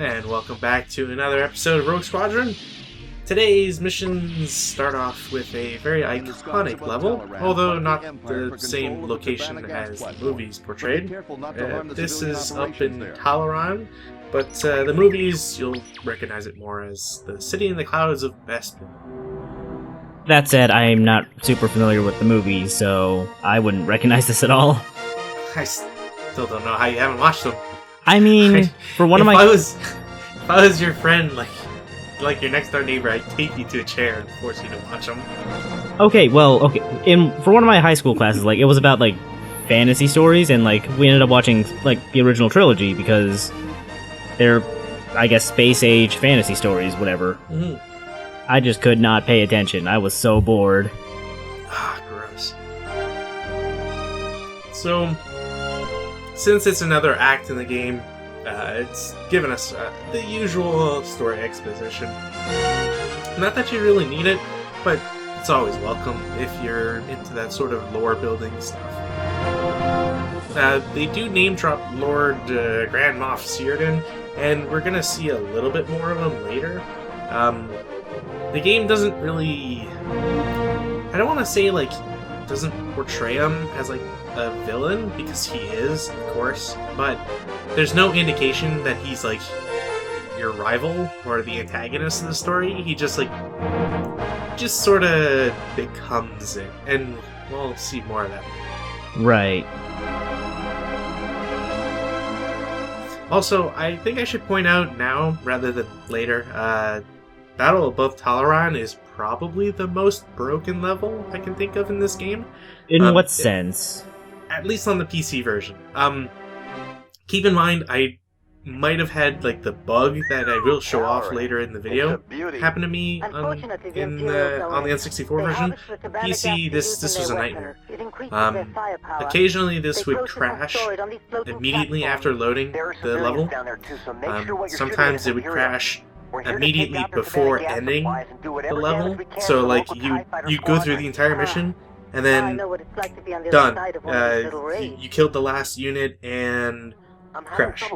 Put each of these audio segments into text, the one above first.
And welcome back to another episode of Rogue Squadron. Today's missions start off with a very iconic level, although not the same location as the movies portrayed. This is up in Talaran, but the movies, you'll recognize it more as the City in the Clouds of Bespin. That said, I am not super familiar with the movies, so I wouldn't recognize this at all. I still don't know how you haven't watched them. I mean, for one of my... If I was your friend, like your next door neighbor, I'd take you to a chair and force you to watch them. Okay. For one of my high school classes, it was about, fantasy stories, and, we ended up watching, the original trilogy, because they're, I guess, space-age fantasy stories, whatever. Mm-hmm. I just could not pay attention. I was so bored. Ah, gross. So, since it's another act in the game, it's given us the usual story exposition. Not that you really need it, but it's always welcome if you're into that sort of lore-building stuff. They do name-drop Lord Grand Moff Círdan, and we're going to see a little bit more of him later. The game doesn't really... I don't want to say, doesn't portray him as, a villain, because he is, of course, but there's no indication that he's, your rival or the antagonist of the story. He just sort of becomes it, and we'll see more of that. Right. Also, I think I should point out now, rather than later, Battle Above Talaran is probably the most broken level I can think of in this game. In what sense? At least on the PC version. Keep in mind, I might have had the bug that I will show off later in the video happen to me on the N64 version. PC, this was a nightmare. Occasionally this would crash immediately after loading the level. Sometimes it would crash immediately before ending the level. So you go through the entire mission, and then done. You killed the last unit and crash.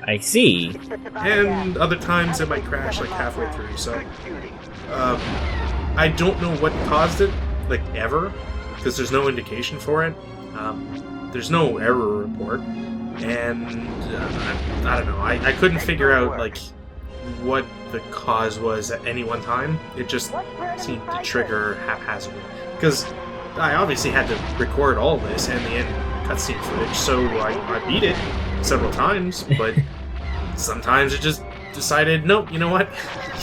I see. And other times it might crash halfway through. So I don't know what caused it, ever, because there's no indication for it. There's no error report, and I don't know. I couldn't figure out what the cause was at any one time. It just seemed to trigger haphazardly. Because I obviously had to record all this and the end cutscene footage, so I beat it several times, but sometimes it just decided, nope, you know what?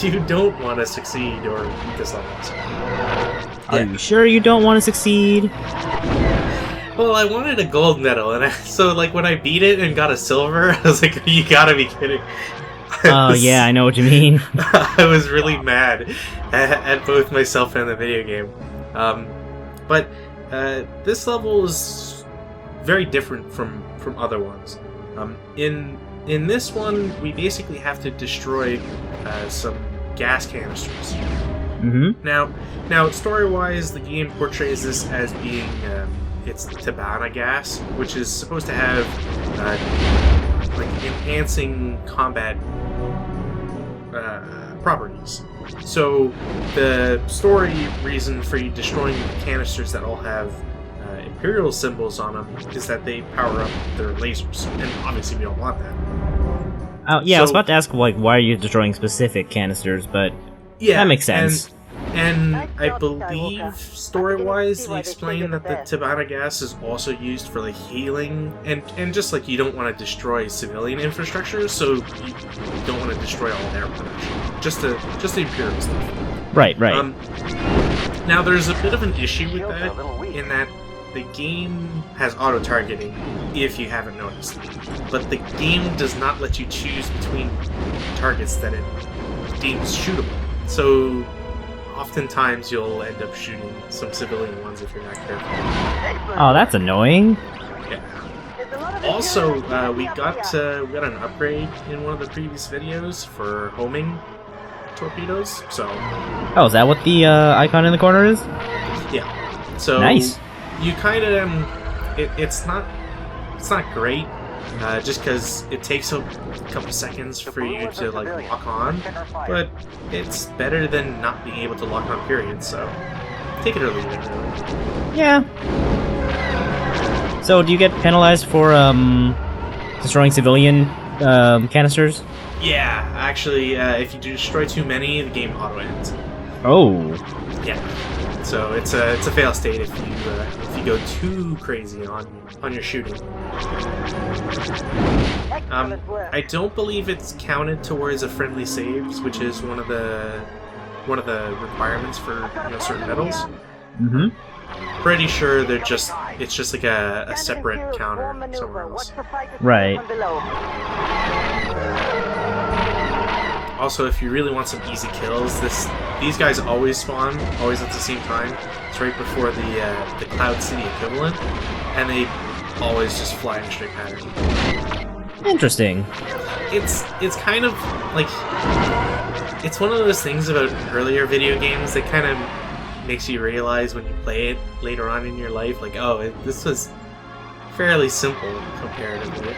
You don't want to succeed or beat this level. So, yeah. Are you sure you don't want to succeed? Well, I wanted a gold medal, and so when I beat it and got a silver, I was like, you gotta be kidding. Oh, yeah, I know what you mean. I was really mad at both myself and the video game. But this level is very different from other ones. In this one, we basically have to destroy some gas canisters. Mm-hmm. Now, story-wise, the game portrays this as being it's Tibanna gas, which is supposed to have enhancing combat properties. So the story reason for you destroying the canisters that all have Imperial symbols on them is that they power up their lasers, and obviously we don't want that. I was about to ask why are you destroying specific canisters, but yeah, that makes sense. And I believe, story-wise, they explain that the Tibanna gas is also used for healing, and just you don't want to destroy civilian infrastructure, so you don't want to destroy all their production, just the Imperial stuff. Right. Now, there's a bit of an issue with that, in that the game has auto-targeting, if you haven't noticed, but the game does not let you choose between targets that it deems shootable. So oftentimes you'll end up shooting some civilian ones if you're not careful. Oh, that's annoying. Yeah. Also, we got an upgrade in one of the previous videos for homing torpedoes. So. Oh, is that what the icon in the corner is? Yeah. So nice. You kind of it's not great, just because it takes a couple seconds for you to like lock on, but it's better than not being able to lock on, period. So take it or leave it, really. Yeah. So do you get penalized for destroying civilian canisters? Yeah, actually, if you destroy too many, the game auto ends. Oh. Yeah. So it's a fail state if you go too crazy on your shooting. I don't believe it's counted towards a friendly saves, which is one of the requirements for certain medals. Mm-hmm. Pretty sure it's just like a separate counter somewhere else. Right. Also, if you really want some easy kills, these guys always spawn, always at the same time. It's right before the Cloud City equivalent, and they always just fly in a straight pattern. Interesting. It's kind of like, it's one of those things about earlier video games that kind of makes you realize when you play it later on in your life, like, oh, this was fairly simple comparatively.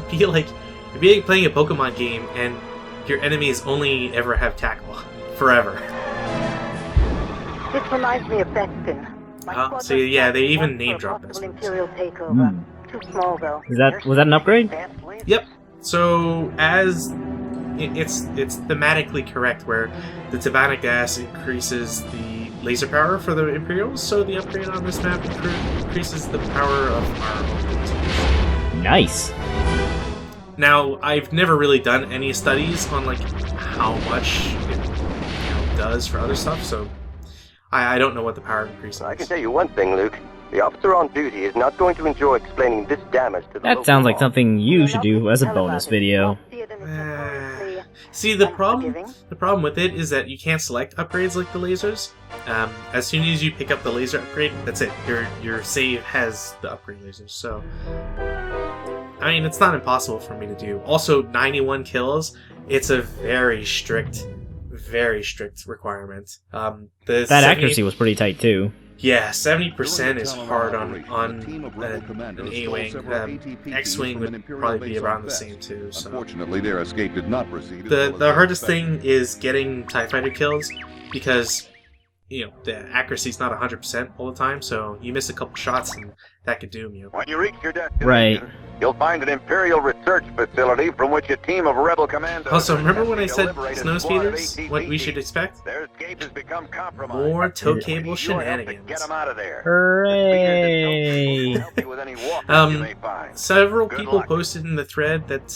It'd be like playing a Pokemon game and your enemies only ever have tackle forever. This reminds me of Bespin. So yeah, they even name drop Bespin. Too small though. Was that an upgrade? Yep. So as it's thematically correct, where the Tibanna gas increases the laser power for the Imperials, so the upgrade on this map increases the power of our opponents. Nice. Now, I've never really done any studies on like how much it does for other stuff, so I don't know what the power increase is. I can tell you one thing, Luke. The officer on duty is not going to enjoy explaining this damage to the That sounds like something you should do as a bonus video. See, the problem with it is that you can't select upgrades like the lasers. As soon as you pick up the laser upgrade, that's it. Your save has the upgrade lasers. So, I mean, it's not impossible for me to do. Also, 91 kills. It's a very strict requirement. That accuracy was pretty tight too. Yeah, 70% is hard on an A-wing. X-wing would probably be around the same too. So. Unfortunately, their escape did not proceed. The hardest thing is getting TIE Fighter kills, because the accuracy's not 100% all the time, so you miss a couple shots and that could doom you. When you reach your destination, Right. You'll find an Imperial research facility from which a team of rebel commandos... Also, remember when I said snow speeders? What we should expect? Their escape has become compromised. More tow cable shenanigans. Get them out of there. Hooray! Several people posted in the thread that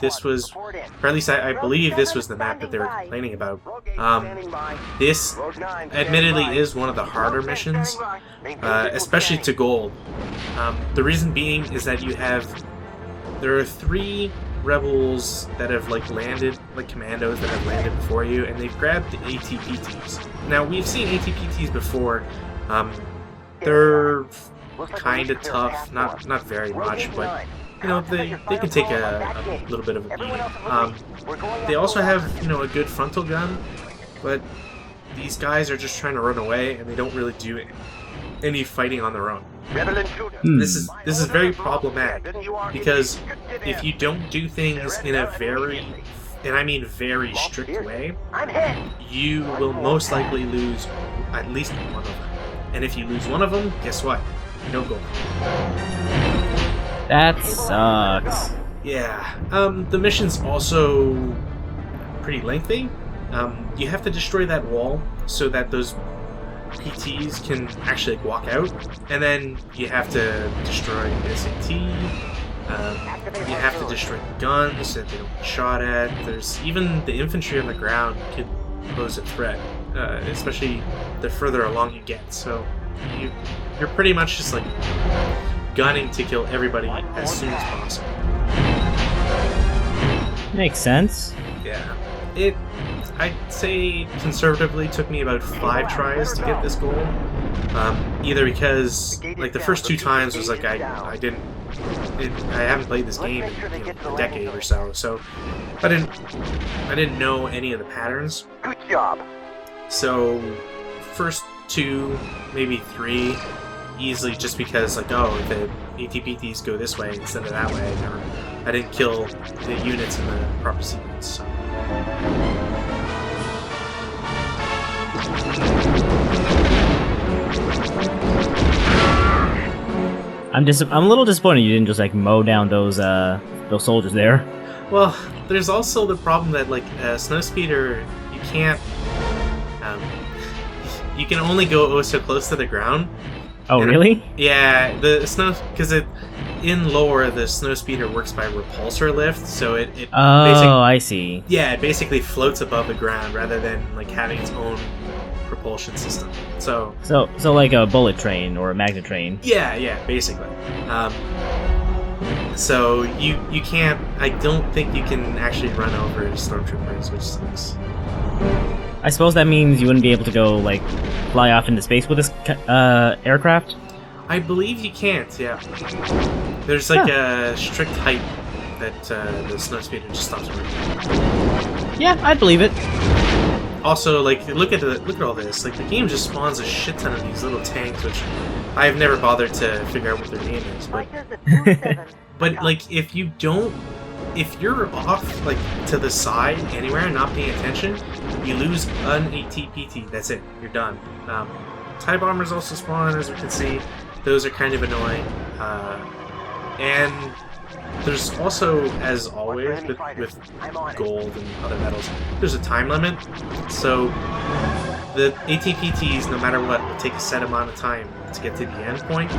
this was, or at least I believe this was the map that they were complaining about. This, admittedly, is one of the harder missions, especially to gold. The reason being is that there are 3 rebels that have landed, like commandos that have landed before you, and they've grabbed the ATPTs. Now, we've seen ATPTs before. They're kind of tough, not very much, but they can take a little bit of a beating. They also have a good frontal gun, but these guys are just trying to run away, and they don't really do any fighting on their own. This is very problematic, because if you don't do things in a very, and I mean very strict way, you will most likely lose at least one of them. And if you lose one of them, guess what? No goal. That sucks. Yeah. The mission's also pretty lengthy. You have to destroy that wall so that those PTs can actually walk out, and then you have to destroy SAT. You have to destroy the guns so that they don't get shot at. There's even the infantry on the ground could pose a threat, especially the further along you get. So you're pretty much just gunning to kill everybody as soon as possible. Makes sense. Yeah. I'd say conservatively took me about 5 tries to get this goal. Either because the first 2 times was I haven't played this game in a decade or so I didn't know any of the patterns. Good job. So first 2, maybe 3, easily just because, like, oh, the ATPTs go this way instead of that way, or I didn't kill the units in the proper sequence. So. I'm a little disappointed you didn't just like mow down those soldiers there. Well, there's also the problem that like Snowspeeder, you can't. You can only go so close to the ground. Oh, really? Yeah, because in lore the Snowspeeder works by repulsor lift, so it I see. Yeah, it basically floats above the ground rather than like having its own propulsion system. So like a bullet train or a magnet train. Yeah, basically. So you can't. I don't think you can actually run over stormtroopers, which sucks. I suppose that means you wouldn't be able to go like fly off into space with this aircraft. I believe you can't. Yeah, there's like a strict height that the Snowspeeder just stops working. Yeah, I'd believe it. Also, like look at all this. Like the game just spawns a shit ton of these little tanks, which I've never bothered to figure out what their name is. But like if you're off like to the side anywhere and not paying attention, you lose an ATPT. That's it. You're done. TIE bombers also spawn, as we can see. Those are kind of annoying. And there's also, as always, with gold and other metals, there's a time limit. So the ATPTs, no matter what, will take a set amount of time to get to the end point.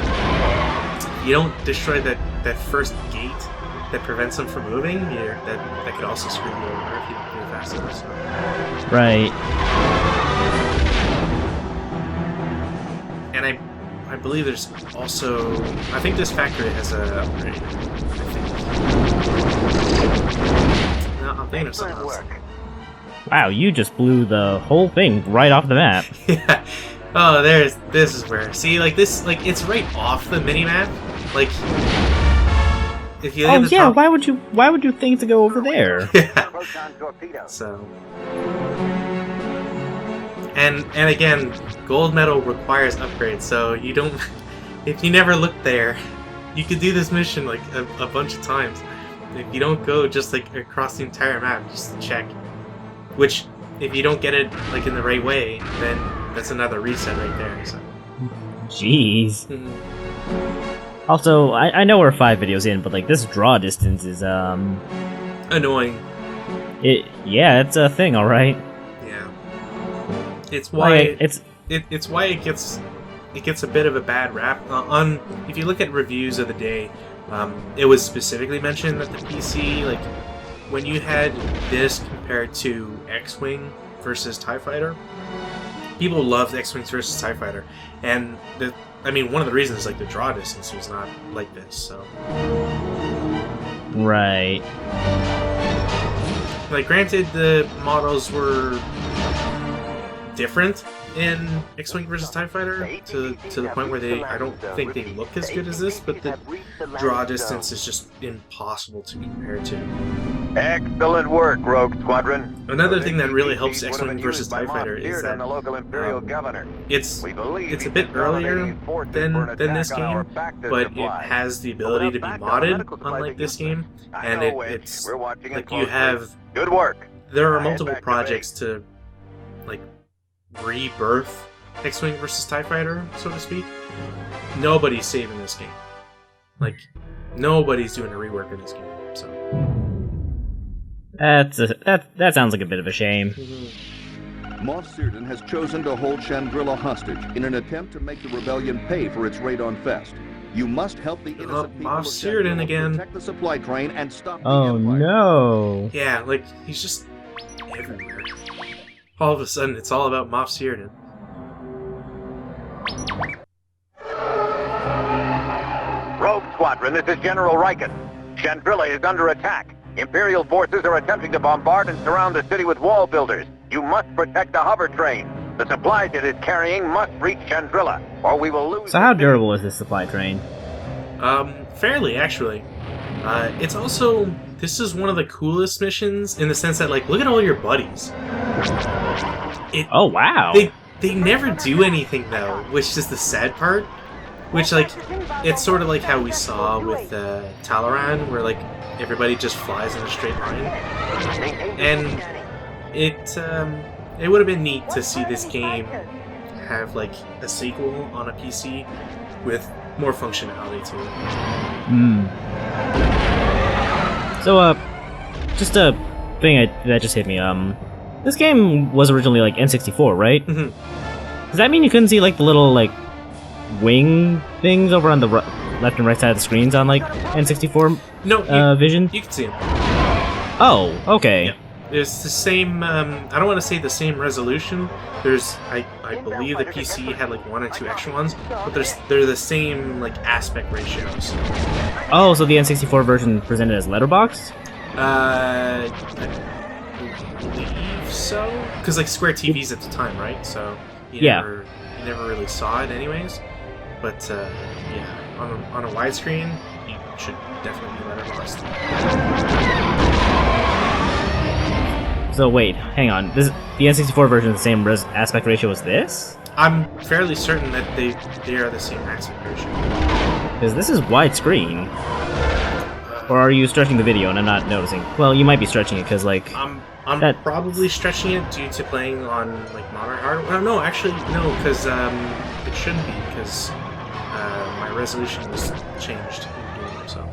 You don't destroy that first gate that prevents them from moving, that could also screw you over if you don't do it fast enough. So. Right. And I believe there's also... I think this factory has a upgrade. I think. No, I'm thinking of something else. Wow, you just blew the whole thing right off the map. Yeah. Oh, this is where... See, like, this... Like, it's right off the mini-map. Like... If you oh yeah, top... why would you think to go over there? Yeah. So... And again, gold medal requires upgrades, so you don't... If you never look there, you could do this mission like a bunch of times. If you don't go just like across the entire map, just check. Which, if you don't get it like in the right way, then that's another reset right there. So. Jeez. Also, I know we're 5 videos in, but like this draw distance is annoying. Yeah, it's a thing, all right. Yeah. It's why like, it's why it gets a bit of a bad rap. If you look at reviews of the day, it was specifically mentioned that the PC, like when you had this compared to X-Wing versus TIE Fighter, people loved X-Wings versus TIE Fighter, and one of the reasons is like the draw distance was not like this. So right. Like, granted, the models were different in X-Wing versus TIE Fighter to the point where I don't think they look as good as this, but the draw distance is just impossible to compare to. Excellent work, Rogue Squadron. Another thing that really helps X-Wing versus TIE Fighter is that it's a bit earlier than this game, but it has the ability to be modded, unlike this game, and it's like you have... Good work. There are multiple projects to like rebirth X-Wing versus TIE Fighter, so to speak. Nobody's saving this game. Like, nobody's doing a rework of this game. So that sounds like a bit of a shame. Moff Searden has chosen to hold Chandrilla hostage in an attempt to make the rebellion pay for its raid on Fest. You must help the innocent people Moff Searden again. Protect the supply train and stop the Oh Empire. no! Yeah, like he's just everywhere. All of a sudden, it's all about Moff Searden. Rogue Squadron, this is General Riken. Chandrilla is under attack. Imperial forces are attempting to bombard and surround the city with wall builders. You must protect the hover train. The supplies it is carrying must reach Chandrilla, or we will lose... So how durable is this supply train? Fairly, actually. It's also... This is one of the coolest missions in the sense that, like, look at all your buddies. Oh, wow! They never do anything, though, which is the sad part. Which, like, it's sort of like how we saw with Talaran, where, like, everybody just flies in a straight line. And it would have been neat to see this game have, like, a sequel on a PC with more functionality to it. So, just a thing that just hit me. This game was originally, like, N64, right? Mm-hmm. Does that mean you couldn't see, like, the little, like, wing things over on the left and right side of the screens on, like, N64 Vision? You can see them. Oh, okay. Yeah. It's the same, I don't want to say the same resolution. I believe the PC had, like, 1 or 2 extra ones, but they're the same, like, aspect ratios. Oh, so the N64 version presented as letterbox? I believe so. Because, like, Square TVs at the time, right? So you never really saw it anyways. But, yeah, on a widescreen, you should definitely be letterboxed. So wait, hang on. The N64 version is the same aspect ratio as this? I'm fairly certain that they are the same aspect ratio. Because this is widescreen. Or are you stretching the video and I'm not noticing? Well, you might be stretching it because, like... I'm probably stretching it due to playing on, like, modern hardware. No, actually, no, because it shouldn't be, because my resolution was changed in doing so.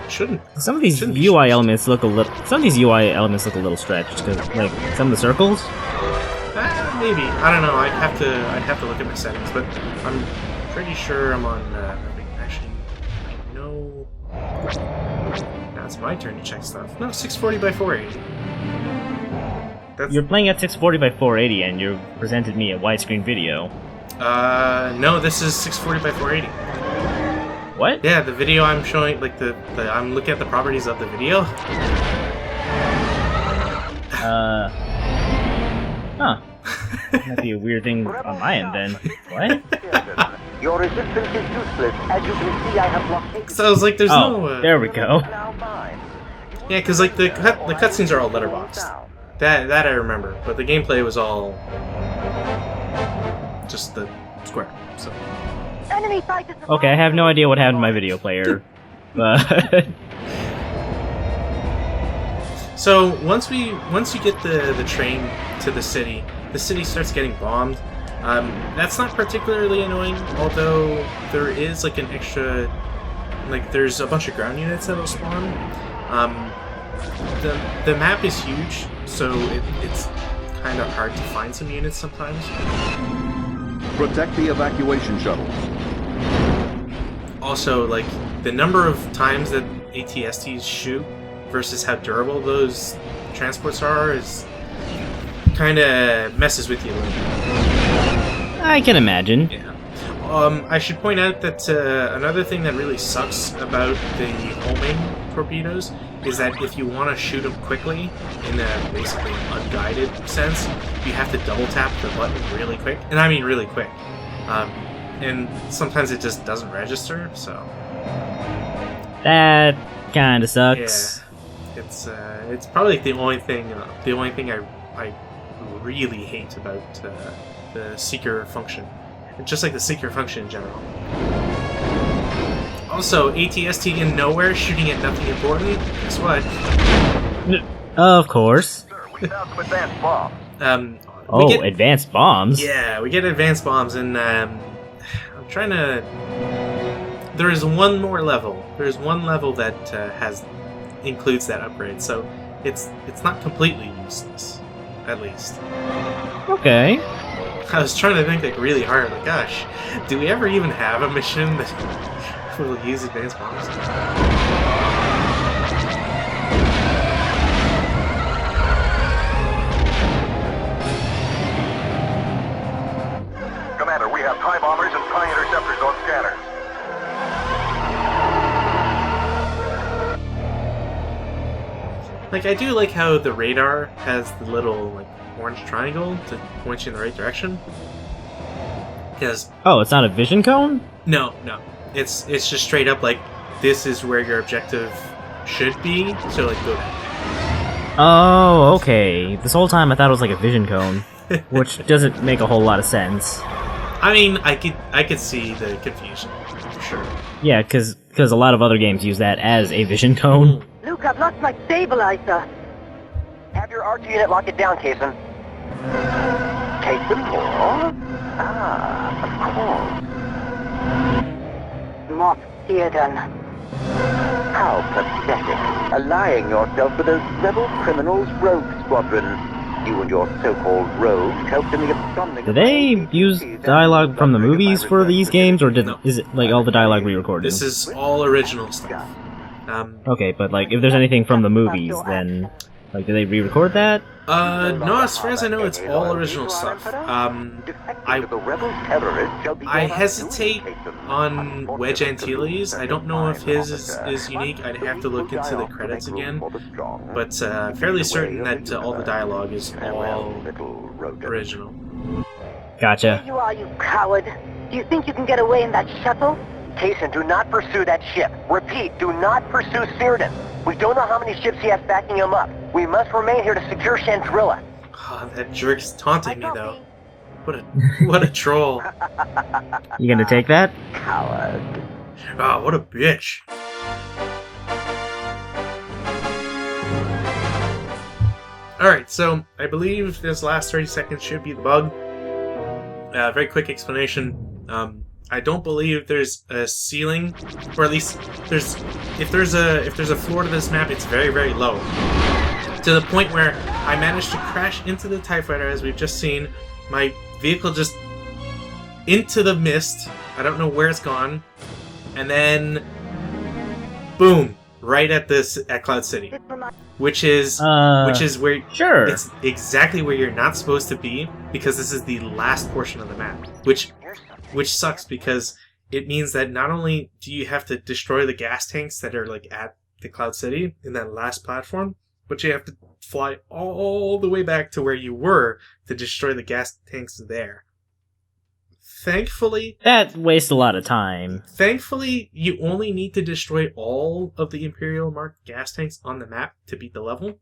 Shouldn't. Some of these UI elements look a little. Some of these UI elements look a little stretched because, like, some of the circles. Maybe, I don't know. I'd have to look at my settings, but I'm pretty sure I'm on. Actually, I know. Now it's my turn to check stuff. No, 640 by 480. You're playing at 640 by 480, and you presented me a widescreen video. No, this is 640 by 480. What? Yeah, the video I'm showing, like I'm looking at the properties of the video. Huh. That'd be a weird thing on my end then. What? Your resistance is useless. As you can see, I have blocked. So I was like, there's no. There we go. Yeah, because, like, the cutscenes are all letterboxed. That I remember, but the gameplay was all just the square. So. Okay, I have no idea what happened to my video player, but so once you get the train to the city starts getting bombed. That's not particularly annoying, although there is, like, an extra, like, there's a bunch of ground units that'll spawn. The map is huge, so it's kind of hard to find some units sometimes. Protect the evacuation shuttles. Also, like, the number of times that AT-STs shoot versus how durable those transports are is kind of messes with you a little bit. I can imagine. Yeah. I should point out that another thing that really sucks about the homing torpedoes is that if you want to shoot them quickly, in a basically unguided sense, you have to double tap the button really quick. And I mean really quick. And sometimes it just doesn't register, so... That kinda sucks. Yeah. It's probably the only thing I really hate about the seeker function. Just like the seeker function in general. Also, AT-ST in nowhere, shooting at nothing important. Guess what? Of course. Sir, we found some advanced bombs. Advanced bombs? Yeah, we get advanced bombs, and I'm trying to... There is one more level. There's one level that includes that upgrade, so it's not completely useless, at least. Okay. I was trying to think, like, really hard. Like, gosh, do we ever even have a mission that will use advanced bombs? Commander, we have TIE bombers and TIE interceptors on scanners. Like, I do like how the radar has the little, like, orange triangle to point you in the right direction. Because... Oh, it's not a vision cone? No. It's just straight up, like, this is where your objective should be, so, like, go that way. Oh, okay. This whole time I thought it was like a vision cone. which doesn't make a whole lot of sense. I mean, I could see the confusion, for sure. Yeah, because a lot of other games use that as a vision cone. Luke, I've lost my stabilizer. Have your RT unit lock it down, Kaysen. Kaysen more? Ah, of course. Moff Theoden. How pathetic. Allying yourself with those rebel criminals rogue squadron. You and your so-called rogues helped in the absconding... Do they use dialogue from the movies for these games, or is it like all the dialogue re-recorded? This is all original stuff. Okay, but like, if there's anything from the movies, then like, do they re-record that? No, as far as I know, it's all original stuff. I hesitate on Wedge Antilles. I don't know if his is unique. I'd have to look into the credits again. But fairly certain that all the dialogue is all original. Gotcha. There you are, you coward. Do you think you can get away in that shuttle? Kaysen, do not pursue that ship. Repeat, do not pursue Círdan. We don't know how many ships he has backing him up. We must remain here to secure Chandrilla. Oh, that jerk's taunting me, though. What a troll. You gonna take that? Coward. Oh, what a bitch. Alright, so I believe this last 30 seconds should be the bug. Very quick explanation. I don't believe there's a ceiling, or at least if there's a floor to this map, it's very, very low. To the point where I managed to crash into the TIE Fighter, as we've just seen. My vehicle just into the mist. I don't know where it's gone. And then boom, right at Cloud City. Which is where sure. It's exactly where you're not supposed to be, because this is the last portion of the map. Which sucks, because it means that not only do you have to destroy the gas tanks that are like at the Cloud City in that last platform, but you have to fly all the way back to where you were to destroy the gas tanks there. Thankfully... That wastes a lot of time. Thankfully, you only need to destroy all of the Imperial marked gas tanks on the map to beat the level.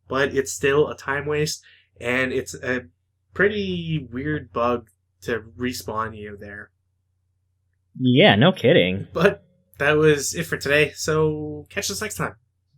But it's still a time waste, and it's a pretty weird bug to respawn you there. Yeah, no kidding. But that was it for today, so catch us next time.